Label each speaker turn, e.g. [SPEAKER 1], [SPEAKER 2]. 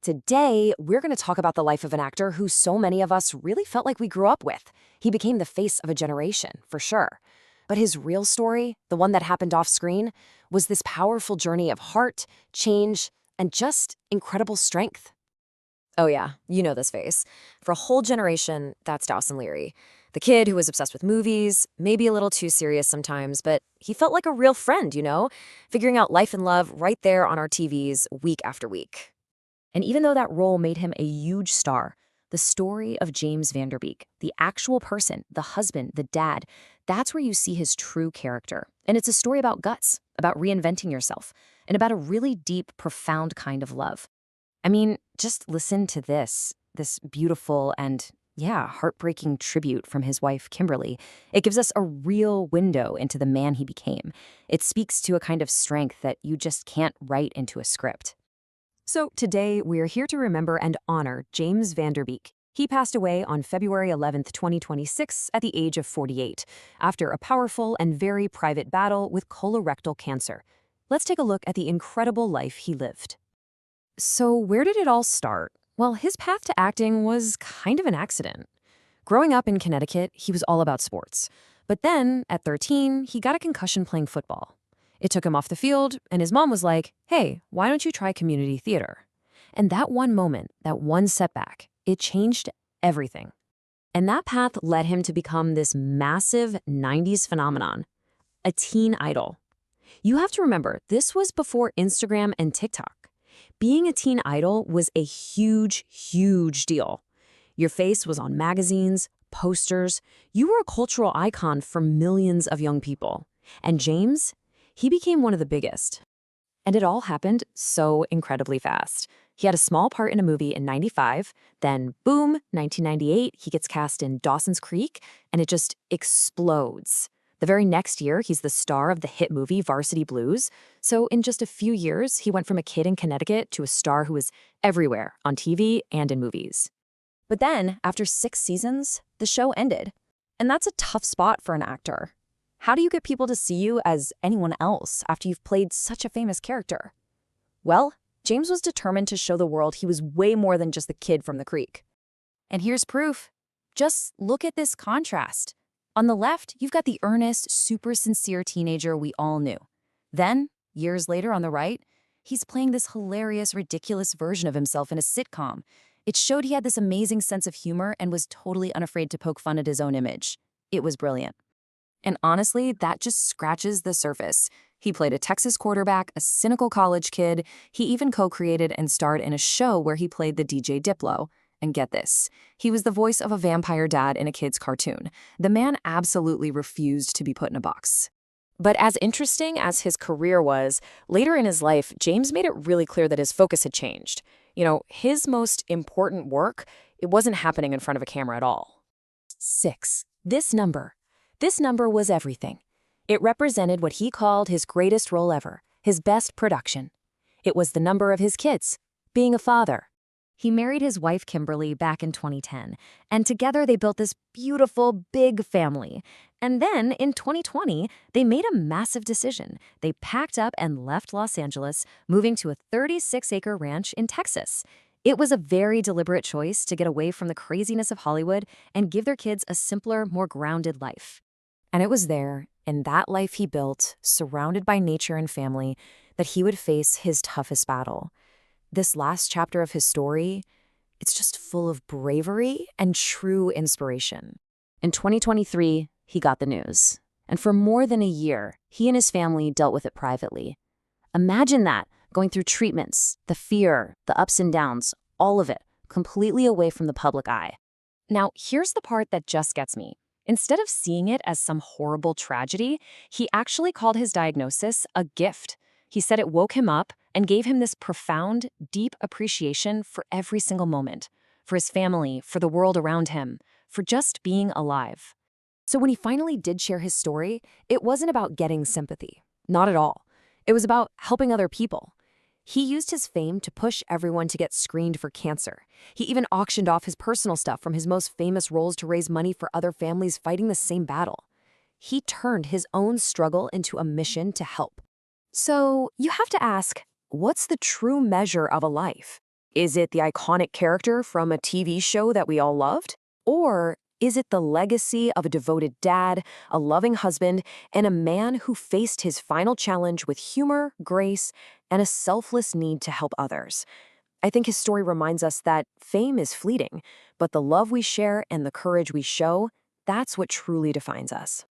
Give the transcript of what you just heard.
[SPEAKER 1] Today, we're going to talk about the life of an actor who so many of us really felt like we grew up with. He became the face of a generation, for sure. But his real story, the one that happened off screen, was this powerful journey of heart, change, and just incredible strength. Oh yeah, you know this face. For a whole generation, that's Dawson Leery. The kid who was obsessed with movies, maybe a little too serious sometimes, but he felt like a real friend, figuring out life and love right there on our TVs week after week. And even though that role made him a huge star, the story of James Van Der Beek, the actual person, the husband, the dad, that's where you see his true character. And it's a story about guts, about reinventing yourself, and about a really deep, profound kind of love. I mean, just listen to this beautiful and, yeah, heartbreaking tribute from his wife, Kimberly. It gives us a real window into the man he became. It speaks to a kind of strength that you just can't write into a script. So today, we're here to remember and honor James Van Der Beek. He passed away on February 11th, 2026, at the age of 48, after a powerful and very private battle with colorectal cancer. Let's take a look at the incredible life he lived. So where did it all start? Well, his path to acting was kind of an accident. Growing up in Connecticut, he was all about sports. But then, at 13, he got a concussion playing football. It took him off the field, and his mom was like, hey, why don't you try community theater? And that one moment, that one setback, it changed everything. And that path led him to become this massive 90s phenomenon, a teen idol. You have to remember, this was before Instagram and TikTok. Being a teen idol was a huge, huge deal. Your face was on magazines, posters. You were a cultural icon for millions of young people. And James, he became one of the biggest. And it all happened so incredibly fast. He had a small part in a movie in '95, then boom, 1998, he gets cast in Dawson's Creek, and it just explodes. The very next year, he's the star of the hit movie Varsity Blues. So in just a few years, he went from a kid in Connecticut to a star who was everywhere, on TV and in movies. But then, after 6 seasons, the show ended. And that's a tough spot for an actor. How do you get people to see you as anyone else after you've played such a famous character? Well, James was determined to show the world he was way more than just the kid from the creek. And here's proof. Just look at this contrast. On the left, you've got the earnest, super sincere teenager we all knew. Then, years later on the right, he's playing this hilarious, ridiculous version of himself in a sitcom. It showed he had this amazing sense of humor and was totally unafraid to poke fun at his own image. It was brilliant. And honestly, that just scratches the surface. He played a Texas quarterback, a cynical college kid. He even co-created and starred in a show where he played the DJ Diplo. And get this, he was the voice of a vampire dad in a kid's cartoon. The man absolutely refused to be put in a box. But as interesting as his career was, later in his life, James made it really clear that his focus had changed. His most important work, it wasn't happening in front of a camera at all. 6. This number was everything. It represented what he called his greatest role ever, his best production. It was the number of his kids, being a father. He married his wife, Kimberly, back in 2010, and together they built this beautiful, big family. And then, in 2020, they made a massive decision. They packed up and left Los Angeles, moving to a 36-acre ranch in Texas. It was a very deliberate choice to get away from the craziness of Hollywood and give their kids a simpler, more grounded life. And it was there, in that life he built, surrounded by nature and family, that he would face his toughest battle. This last chapter of his story, it's just full of bravery and true inspiration. In 2023, he got the news. And for more than a year, he and his family dealt with it privately. Imagine that, going through treatments, the fear, the ups and downs, all of it, completely away from the public eye. Now, here's the part that just gets me. Instead of seeing it as some horrible tragedy, he actually called his diagnosis a gift. He said it woke him up and gave him this profound, deep appreciation for every single moment, for his family, for the world around him, for just being alive. So when he finally did share his story, it wasn't about getting sympathy. Not at all. It was about helping other people. He used his fame to push everyone to get screened for cancer. He even auctioned off his personal stuff from his most famous roles to raise money for other families fighting the same battle. He turned his own struggle into a mission to help. So you have to ask, what's the true measure of a life? Is it the iconic character from a TV show that we all loved? Or is it the legacy of a devoted dad, a loving husband, and a man who faced his final challenge with humor, grace, and a selfless need to help others? I think his story reminds us that fame is fleeting, but the love we share and the courage we show, that's what truly defines us.